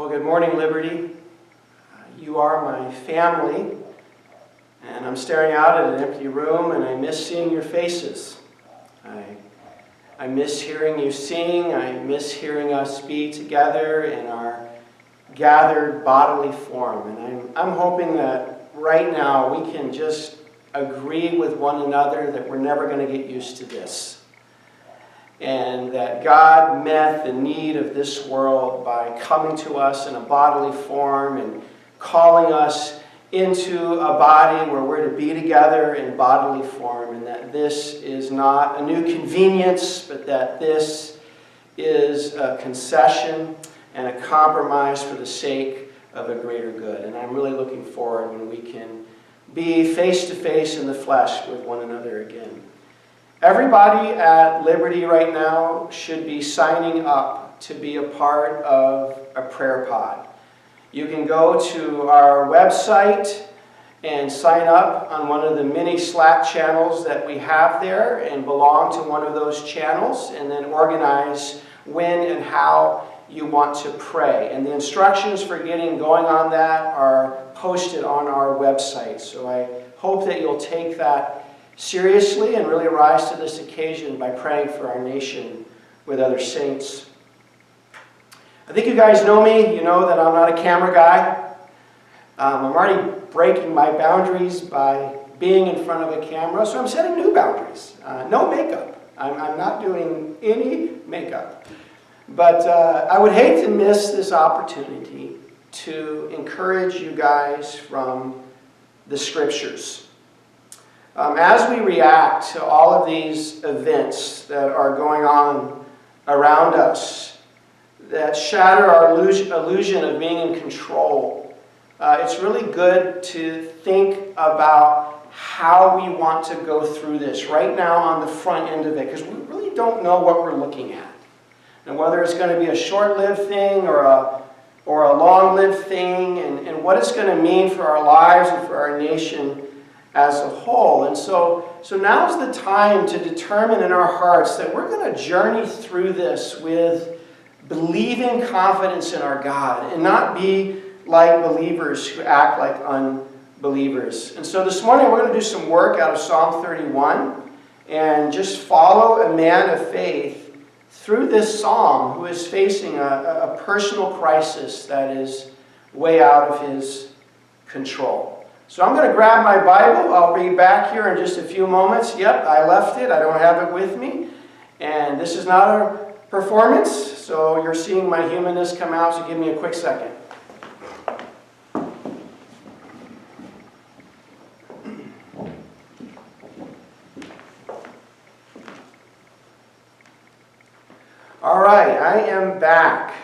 Well, good morning, Liberty. You are my family, and I'm staring out at an empty room, and I miss seeing your faces. I miss hearing you sing. I miss hearing us be together in our gathered bodily form. And I'm hoping that right now we can just agree with one another that we're never going to get used to this. And that God met the need of this world by coming to us in a bodily form and calling us into a body where we're to be together in bodily form, and that this is not a new convenience, but that this is a concession and a compromise for the sake of a greater good. And I'm really looking forward when we can be face to face in the flesh with one another again. Everybody at Liberty right now should be signing up to be a part of a prayer pod. You can go to our website and sign up on one of the many Slack channels that we have there and belong to one of those channels, and then organize when and how you want to pray. And the instructions for getting going on that are posted on our website. So I hope that you'll take that seriously and really rise to this occasion by praying for our nation with other saints. I think you guys know me. You know that I'm not a camera guy. I'm already breaking my boundaries by being in front of a camera, so I'm setting new boundaries. No makeup. I'm not doing any makeup. But I would hate to miss this opportunity to encourage you guys from the Scriptures. As we react to all of these events that are going on around us, that shatter our illusion of being in control, it's really good to think about how we want to go through this right now on the front end of it, because we really don't know what we're looking at. And whether it's going to be a short-lived thing or a long-lived thing, and what it's going to mean for our lives and for our nation as a whole. And so now's the time to determine in our hearts that we're going to journey through this with believing confidence in our God and not be like believers who act like unbelievers. And so this morning we're going to do some work out of Psalm 31 and just follow a man of faith through this psalm who is facing a personal crisis that is way out of his control. So I'm going to grab my Bible. I'll be back here in just a few moments. Yep, I left it. I don't have it with me. And this is not a performance, so you're seeing my humanness come out, so give me a quick second. All right, I am back.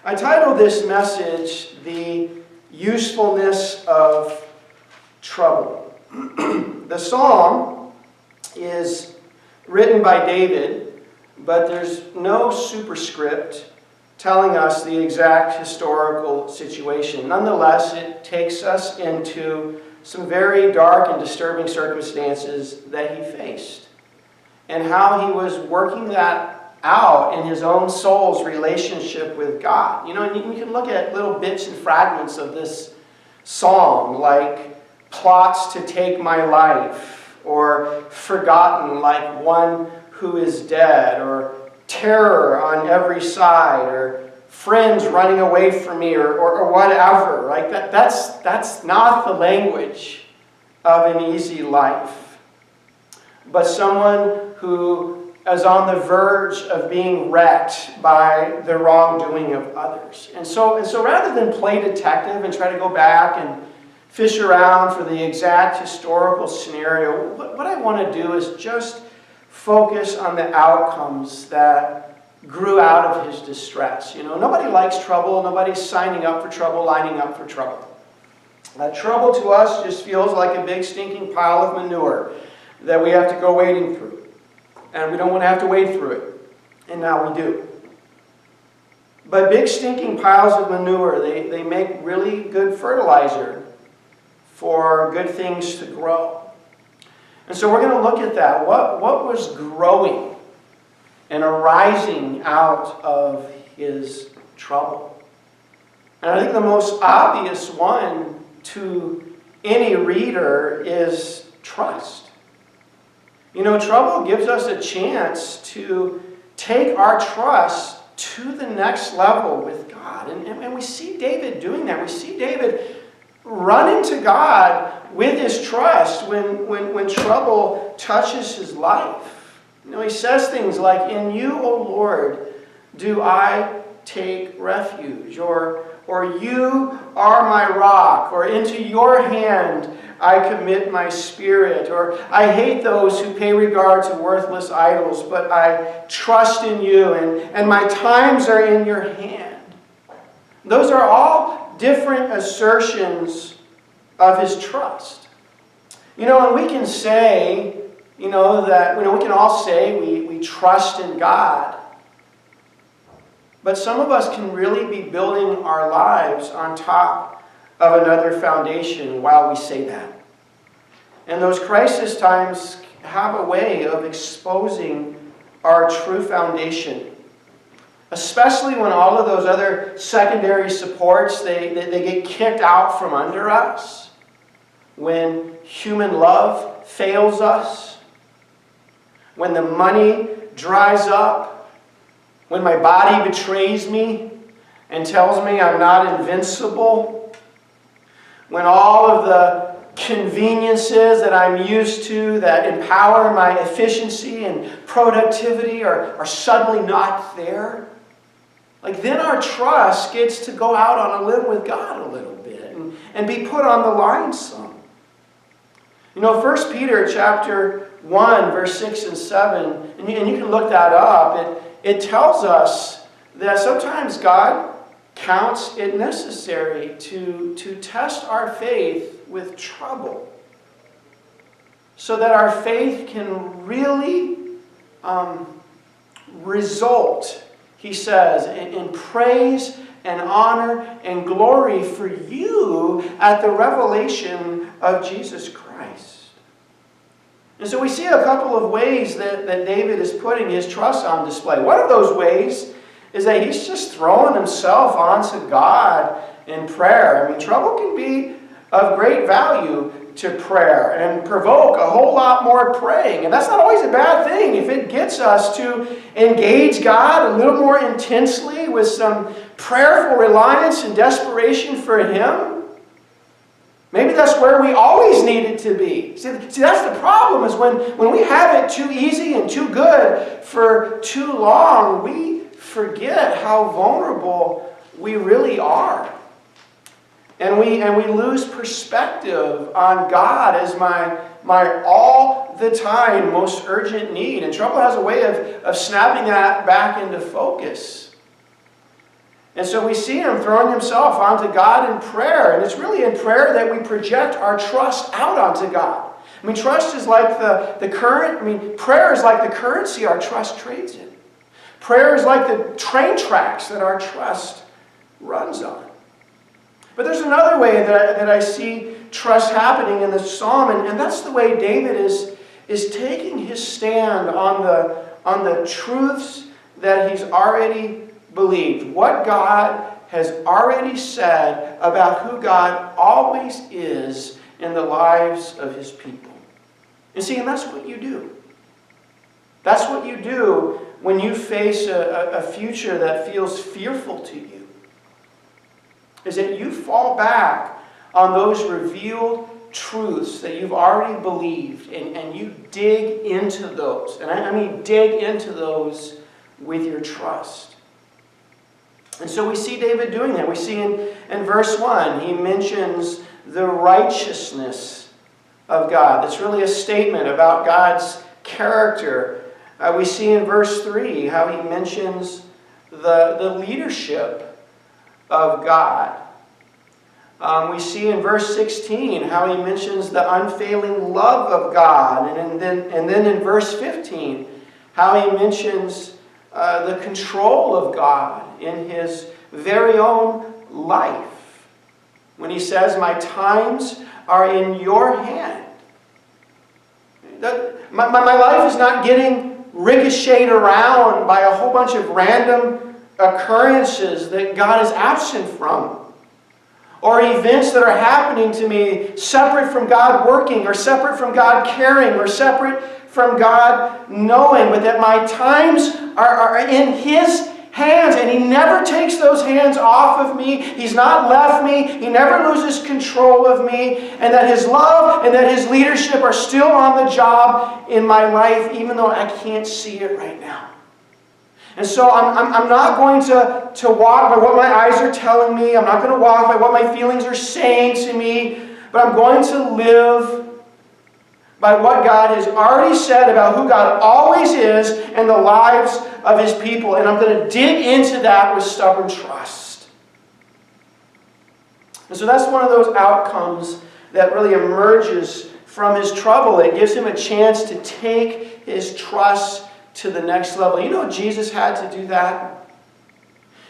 I titled this message, "The Usefulness of Trouble." The psalm is written by David, but there's no superscript telling us the exact historical situation. Nonetheless, it takes us into some very dark and disturbing circumstances that he faced, and how he was working that out in his own soul's relationship with God. You know, and you can look at little bits and fragments of this psalm, like plots to take my life, or forgotten like one who is dead, or terror on every side, or friends running away from me, or whatever. Like that's not the language of an easy life, but someone who is on the verge of being wrecked by the wrongdoing of others. And so rather than play detective and try to go back and fish around for the exact historical scenario, what I want to do is just focus on the outcomes that grew out of his distress. You know, nobody likes trouble. Nobody's signing up for trouble, lining up for trouble. Trouble to us just feels like a big stinking pile of manure that we have to go wading through. And we don't want to have to wade through it. And now we do. But big stinking piles of manure, they make really good fertilizer for good things to grow. And so we're going to look at that. What was growing and arising out of his trouble. And I think the most obvious one to any reader is trust. You know, trouble gives us a chance to take our trust to the next level with God. And we see David doing that. We see David running to God with his trust when trouble touches his life. You know, he says things like, "In you, O Lord, do I take refuge," or "You are my rock," or "Into your hand I commit my spirit," or "I hate those who pay regard to worthless idols, but I trust in you, and my times are in your hand." Those are all different assertions of his trust. You know, and we can say, we can all say we trust in God. But some of us can really be building our lives on top of another foundation while we say that. And those crisis times have a way of exposing our true foundation. Especially when all of those other secondary supports, they get kicked out from under us. When human love fails us. When the money dries up. When my body betrays me and tells me I'm not invincible. When all of the conveniences that I'm used to that empower my efficiency and productivity are suddenly not there. Like, then our trust gets to go out on a limb with God a little bit and be put on the line some. You know, 1 Peter chapter 1, verse 6 and 7, and you can look that up, it tells us that sometimes God counts it necessary to test our faith with trouble so that our faith can really result, he says, in praise and honor and glory for you at the revelation of Jesus Christ. And so we see a couple of ways that David is putting his trust on display. One of those ways is that he's just throwing himself onto God in prayer. I mean, trouble can be of great value to prayer and provoke a whole lot more praying. And that's not always a bad thing if it gets us to engage God a little more intensely with some prayerful reliance and desperation for Him. Maybe that's where we always need it to be. See, that's the problem, is when we have it too easy and too good for too long, we forget how vulnerable we really are. And we lose perspective on God as my all the time most urgent need. And trouble has a way of snapping that back into focus. And so we see him throwing himself onto God in prayer. And it's really in prayer that we project our trust out onto God. I mean, trust is like prayer is like the currency our trust trades in. Prayer is like the train tracks that our trust runs on. But there's another way that I see trust happening in this psalm, and that's the way David is taking his stand on the truths that he's already believed. What God has already said about who God always is in the lives of His people. And see, and that's what you do. That's what you do when you face a future that feels fearful to you. Is that you fall back on those revealed truths that you've already believed, and you dig into those. And I mean dig into those with your trust. And so we see David doing that. We see in verse 1, he mentions the righteousness of God. That's really a statement about God's character. We see in verse 3 how he mentions the leadership of God. We see in verse 16 how he mentions the unfailing love of God. And then in verse 15, how he mentions the control of God in his very own life. When he says, "My times are in your hand." My life is not getting ricocheted around by a whole bunch of random occurrences that God is absent from, or events that are happening to me separate from God working, or separate from God caring, or separate from God knowing, but that my times are in His hands, and He never takes those hands off of me. He's not left me. He never loses control of me, and that His love and that His leadership are still on the job in my life, even though I can't see it right now. And so I'm not going to walk by what my eyes are telling me. I'm not going to walk by what my feelings are saying to me. But I'm going to live by what God has already said about who God always is and the lives of His people. And I'm going to dig into that with stubborn trust. And so that's one of those outcomes that really emerges from his trouble. It gives him a chance to take his trust to the next level. You know, Jesus had to do that.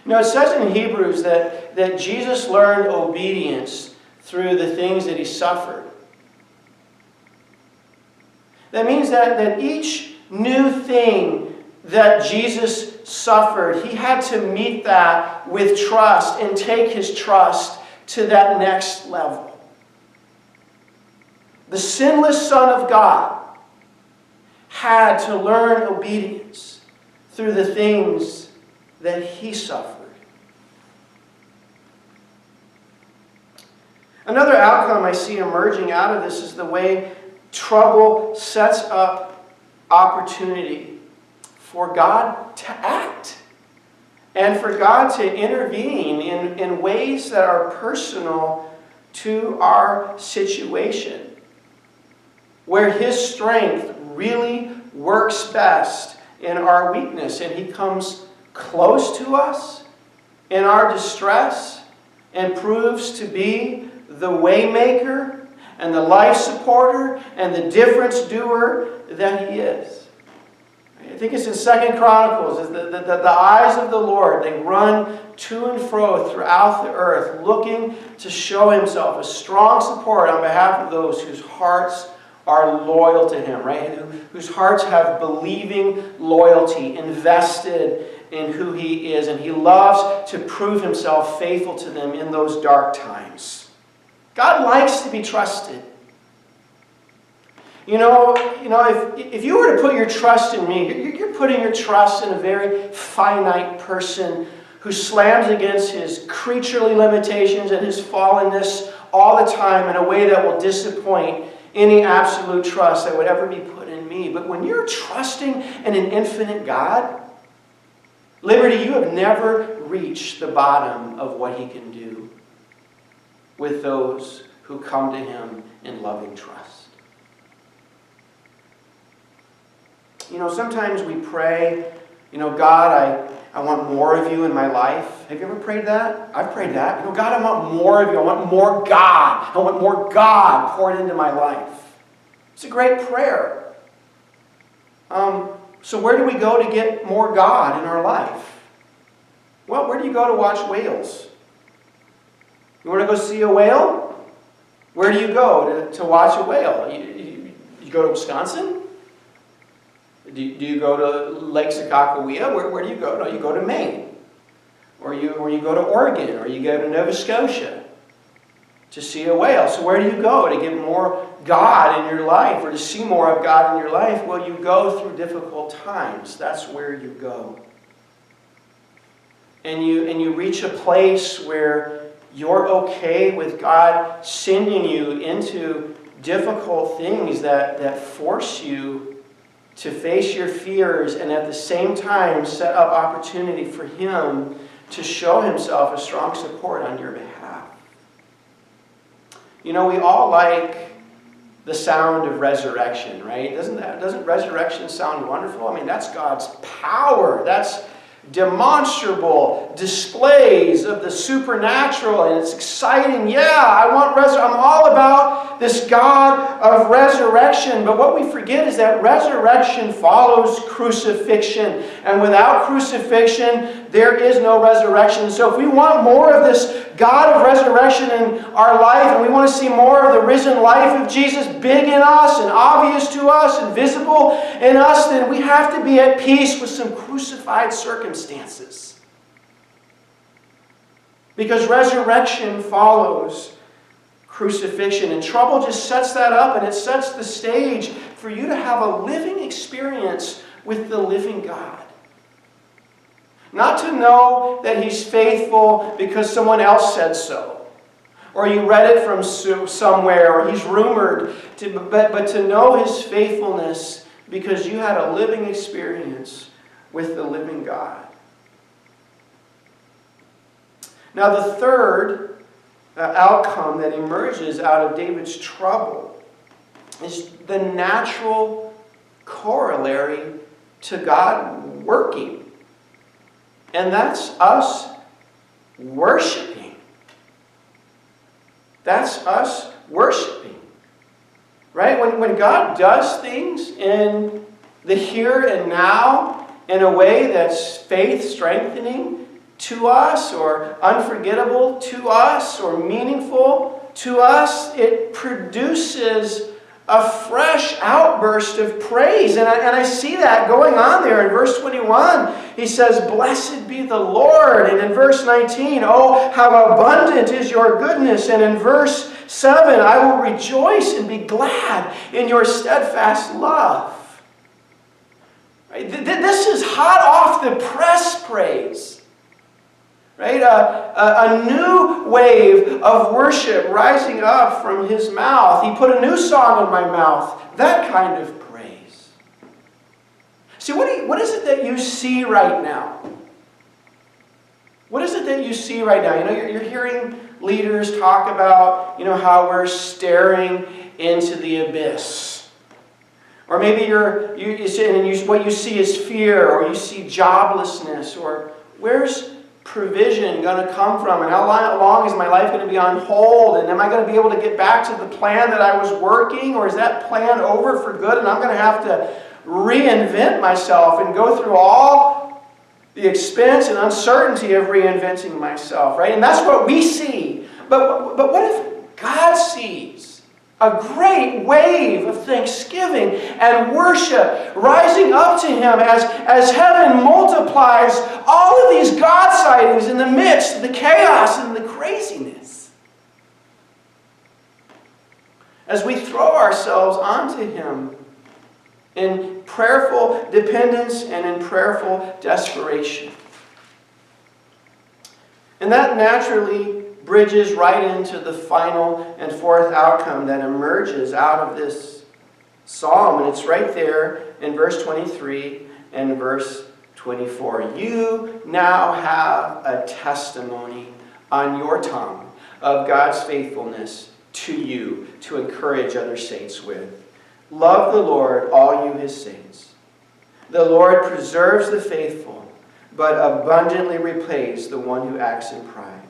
You know, it says in Hebrews that Jesus learned obedience through the things that He suffered. That means that each new thing that Jesus suffered, He had to meet that with trust and take His trust to that next level. The sinless Son of God had to learn obedience through the things that He suffered. Another outcome I see emerging out of this is the way trouble sets up opportunity for God to act and for God to intervene in ways that are personal to our situation, where His strength really works best in our weakness, and He comes close to us in our distress and proves to be the waymaker and the life supporter and the difference doer that He is. I think it's in 2 Chronicles, the eyes of the Lord, they run to and fro throughout the earth, looking to show Himself a strong support on behalf of those whose hearts are loyal to Him, right? Whose hearts have believing loyalty, invested in who He is, and He loves to prove Himself faithful to them in those dark times. God likes to be trusted. You know, if you were to put your trust in me, you're putting your trust in a very finite person who slams against his creaturely limitations and his fallenness all the time in a way that will disappoint any absolute trust that would ever be put in me. But when you're trusting in an infinite God, Liberty, you have never reached the bottom of what He can do with those who come to Him in loving trust. You know, sometimes we pray, God, I want more of You in my life. Have you ever prayed that? I've prayed that. God, I want more of You. I want more God. I want more God poured into my life. It's a great prayer. So where do we go to get more God in our life? Well, where do you go to watch whales? You want to go see a whale? Where do you go to watch a whale? You go to Wisconsin? Do you go to Lake Sakakawea? Where do you go? No, you go to Maine. Or you go to Oregon, or you go to Nova Scotia to see a whale. So where do you go to get more God in your life, or to see more of God in your life? Well, you go through difficult times. That's where you go. And you reach a place where you're okay with God sending you into difficult things that force you to face your fears, and at the same time set up opportunity for Him to show Himself a strong support on your behalf. You know, we all like the sound of resurrection, right? Doesn't resurrection sound wonderful? I mean, that's God's power. That's demonstrable displays of the supernatural, and it's exciting. Yeah, I'm all about this God of resurrection. But what we forget is that resurrection follows crucifixion, and without crucifixion there is no resurrection. So if we want more of this God of resurrection in our life, and we want to see more of the risen life of Jesus big in us and obvious to us and visible in us, then we have to be at peace with some crucified circumstances. Because resurrection follows crucifixion. And trouble just sets that up, and it sets the stage for you to have a living experience with the living God. Not to know that He's faithful because someone else said so, or you read it from somewhere, or He's rumored, but to know His faithfulness because you had a living experience with the living God. Now the third outcome that emerges out of David's trouble is the natural corollary to God working. And that's us worshiping. That's us worshiping. Right? When God does things in the here and now in a way that's faith-strengthening to us, or unforgettable to us, or meaningful to us, it produces a fresh outburst of praise. And I see that going on there in verse 21. He says, "Blessed be the Lord." And in verse 19, "Oh, how abundant is your goodness." And in verse 7, "I will rejoice and be glad in your steadfast love." Right? This is hot off the press praise. Right? A new wave of worship rising up from his mouth. He put a new song in my mouth. That kind of praise. See, what is it that you see right now? What is it that you see right now? You know, you're hearing leaders talk about, how we're staring into the abyss. Or maybe what you see is fear, or you see joblessness, or where's provision going to come from, and how long is my life going to be on hold, and am I going to be able to get back to the plan that I was working, or is that plan over for good and I'm going to have to reinvent myself and go through all the expense and uncertainty of reinventing myself, right? And that's what we see. But what if God sees a great wave of thanksgiving and worship rising up to Him as heaven multiplies all of these God sightings in the midst of the chaos and the craziness? As we throw ourselves onto Him in prayerful dependence and in prayerful desperation. And that naturally bridges right into the final and fourth outcome that emerges out of this psalm. And it's right there in verse 23 and verse 24. You now have a testimony on your tongue of God's faithfulness to you to encourage other saints with. Love the Lord, all you His saints. The Lord preserves the faithful, but abundantly repays the one who acts in pride.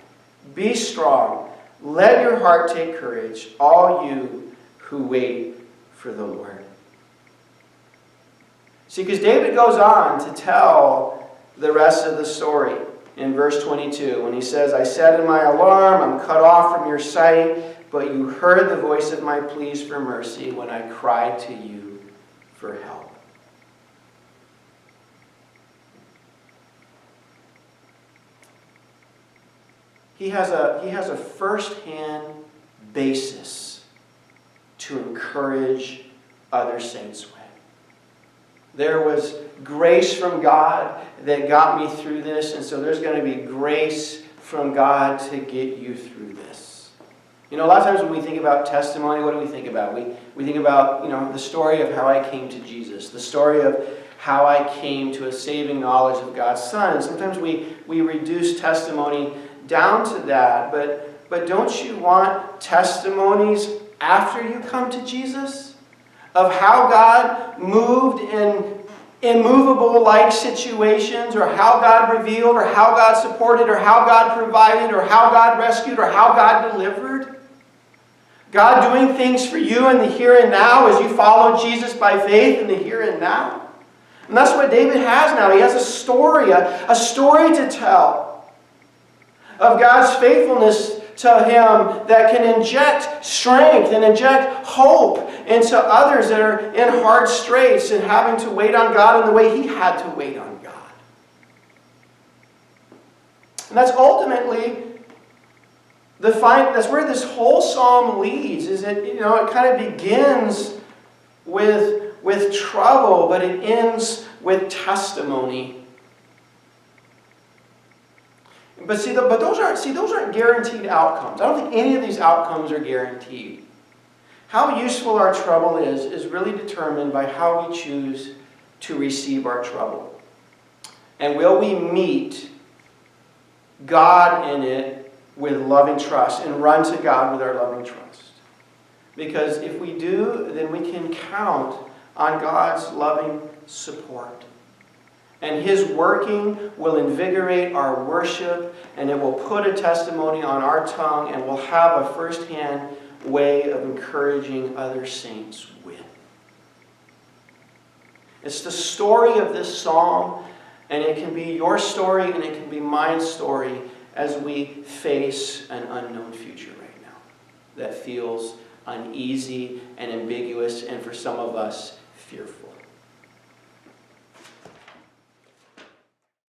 Be strong. Let your heart take courage, all you who wait for the Lord. See, because David goes on to tell the rest of the story in verse 22 when he says, "I said in my alarm, I'm cut off from your sight, but you heard the voice of my pleas for mercy when I cried to you for help." He has a first-hand basis to encourage other saints with. There was grace from God that got me through this, and so there's going to be grace from God to get you through this. A lot of times when we think about testimony, what do we think about? We think about, the story of how I came to Jesus, the story of how I came to a saving knowledge of God's Son. And sometimes we reduce testimony down to that, but don't you want testimonies after you come to Jesus of how God moved in immovable like situations, or how God revealed, or how God supported, or how God provided, or how God rescued, or how God delivered? God doing things for you in the here and now as you follow Jesus by faith in the here and now. And that's what David has now. He has a story to tell of God's faithfulness to him that can inject strength and inject hope into others that are in hard straits and having to wait on God in the way he had to wait on God. And that's ultimately That's where this whole psalm leads, is it, it kind of begins with trouble, but it ends with testimony. But those aren't guaranteed outcomes. I don't think any of these outcomes are guaranteed. How useful our trouble is really determined by how we choose to receive our trouble. And will we meet God in it with loving trust and run to God with our loving trust? Because if we do, then we can count on God's loving support. And His working will invigorate our worship, and it will put a testimony on our tongue, and we'll have a firsthand way of encouraging other saints with. It's the story of this psalm, and it can be your story and it can be my story as we face an unknown future right now that feels uneasy and ambiguous, and for some of us, fearful.